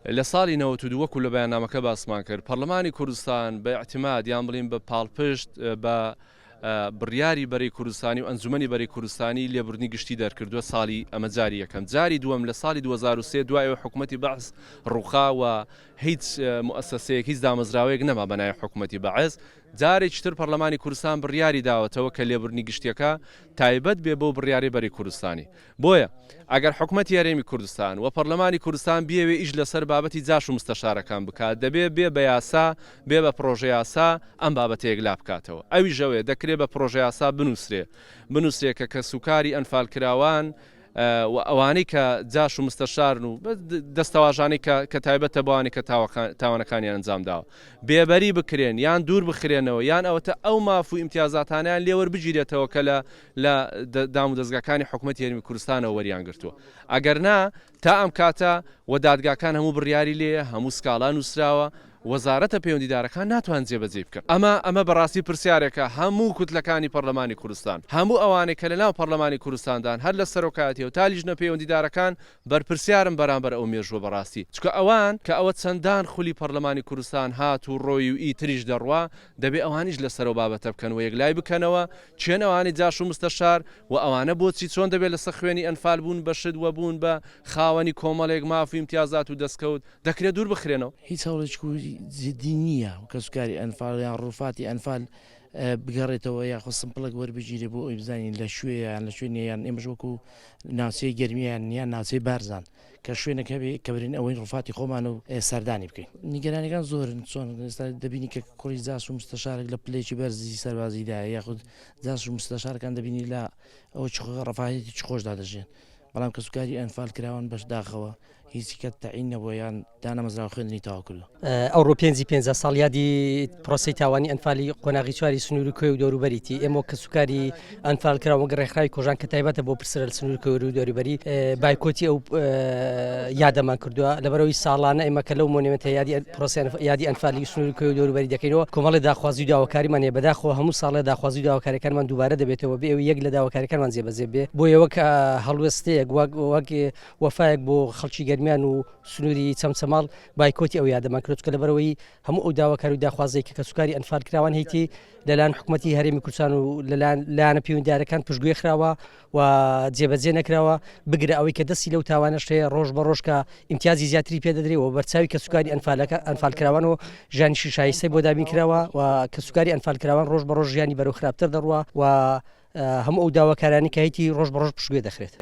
لە ساڵی 92 وەکو لە بەیاننامەکە باسمان کرد پەرلەمانی کوردستان بە احتیماد یان بڵین بە پاڵپشت بە بڕیاری بەرەی کوردستانی و ئەنجومەنی بەرەی کوردستانی لێبوردنی گشتی دەرکردووە ساڵی ئەمە جاری یەکەم جاری دووەم لە ساڵی 2003 دوایەوە حکوومەتی بەعز ڕووخاوە هیچ مؤسسەیەک هیچ دامەزراوەیەک نەما بەنای حکوومەتی بەعز جارێکی تر پەرلەمانی کوردستان بڕیاری داوەتەوە کە لێبوردنی گشتیەکە تایبەت بێ بۆ بڕیاری بەرەی کوردستانی بۆیە ئەگەر حکوومەتی هەرێمی کوردستان و پەرلەمانی کوردستان بیەوێ ئیش لەسەر بابەتی جاش و مستەشارەکان بکات دەبێ بێ بە یاسا بێ بە پرۆژە یاسا ئەم بابەتەیەک لا بکاتەوە ئەوی ژەوێ دەکرێت بە پرۆژە یاسا بنووسرێ کە کەسوکاری ئەنفال کراوان و ئەوانەی کە جاش و مستەشارن و دەستەواژانەی کە تایبەتە بۆوانی کە تاوانەکانیان ئەنجام داوە بێبەری بکرێن یان دوور بخرێنەوە یان ئەوەتە ئەو ماف و ئیمتیازاتانیان لێوەربگیرێتەوە کە لە دام و دەستگاکانی حکوومەتی هەرێمی کوردستانەوە وەریان گرتووە ئەگەر نا تا ئەم کاتە و دادگاکان هەموو بڕیاری لێ هەموو سکاڵان نووسراوە وەزارەتە پەیوەندیدارەکان ناتوان جێبەجێ بکەن ئەمە بەڕاستی پرسیارێکە هەموو کوتلەکانی پەرلەمانی کوردستان هەموو ئەوانەی کە لەناو پەرلەمانی کوردستاندان هەر لە سەرۆکاتی و تا لیژنە پەیوەندیدارەکان بەرپرسیارن بەرامبەر ئەو مێژووە بەڕاستی چکە ئەوان کە ئەوە چەندان خولی پەرلەمانی کوردستان هات و ڕۆی و ئیتریش دەڕوا دەبێ ئەوانیش لەسەرەوە بابەتە بکەن و یەکلای بکەنەوە چێن ئەوانی جاش و مستەشار و ئەوانە بۆچی چۆن دەبێت لەسەر خوێنی ئەنفال بوون بەشت وە بوون بە خاوەنی کۆمەڵێک ماف و ئیمتیازات و دەستکەوت دەکرێت دوور بخرێنەوە هیچ هەوڵێکی جدی نییە و کەسوکاری ئەنفال یان ڕووفاتی ئەنفال بگەڕێتەوە یاخۆ سمپڵک وەربگیرێ بۆ ئەوی بزانین لە شوێیان لە شوێنیان ئێمەش وەکو ناوچەی گەرمیان یان ناوچەی بارزان کە شوێنێک هەبێ کە برین ئەوەی ڕووفاتی خۆمان و سەردانی بکەین نیگەرانەکان زۆرن چۆن ئێستا دەبینی کە کوڕی جاش و مستەشارێک لە پلێکی بەرزی سەربازیدایە یاخود جاش و مستەشارەکان دەبینی لە ئەوە ڕەفاهەتی چ خۆشدا دەژێن بەڵام کەسوکاری ئەنفال کراون بەشداخەوە هیچ کە تەعین نەبووە یان دانەمەزراوە خوێندنی تاوا کردو ئەوڕۆ 5 ساڵ یادی پرۆسی تاوانی ئەنفالی قۆناغی چواری سنوور و کوێ و دەوروبەریتی ئێمە کەسوکاری ئەنفال کراوە ڕێکخراوی کۆژان کە تایبەتە بۆ پرسرە لە سنوور کوێ و دەوروبەری بایکۆتی ئەو یادەمان کردووە لەبەرەوەی ساڵانە ئێمە کە لەو مۆنیمنتە یادی ئەنفالی سنوور کوێ و دەوروبەری دەکەینەوە کۆمەڵی داخوازی و داواکاریمان هەیە بەداخەوە هەموو ساڵە داخوازی و داواکاریەکانمان دووبارە دەبێتەوە بێ ئەو یەک لە داواکاریەکانمان جێبەجێ بێ بۆ ئێوە کە هەڵوێستەیەک وەک وەفایەک بۆ خەڵکی گەرمیان و سنووری چەمچەماڵ بایکۆتی ئەو یادەمان کرد کە لەبەرەوەی هەموو ئەو داواکاری و داخوازی کە کەسوکاری ئەنفال کراوان هەیەی لەلایەن حکوومەتی هەرێمی کوردستان و لەلایەنە پەیوەندیدارەکان پشتگوێ خراوە و جێبەجێ نەکراوە بگرە ئەوەی کە دەستی لەو تاوانەش هەیە ڕۆژ بە ڕۆژ کە ئیمتیازی زیاتری پێدەدرێەوە بەرچاوی کەسوکاری ئەنفال کراوان و ژیانی شایستەی بۆ دابین کراوە و کەسوکاری ئەنفال کراوان ڕۆژ بە ڕۆژ ژیانی بەرەو خراپتر دەڕوە و هەموو ئەو داواکارانی کە هەیەی ڕۆژ بە ڕۆژ پشتگوێ دەخرێت.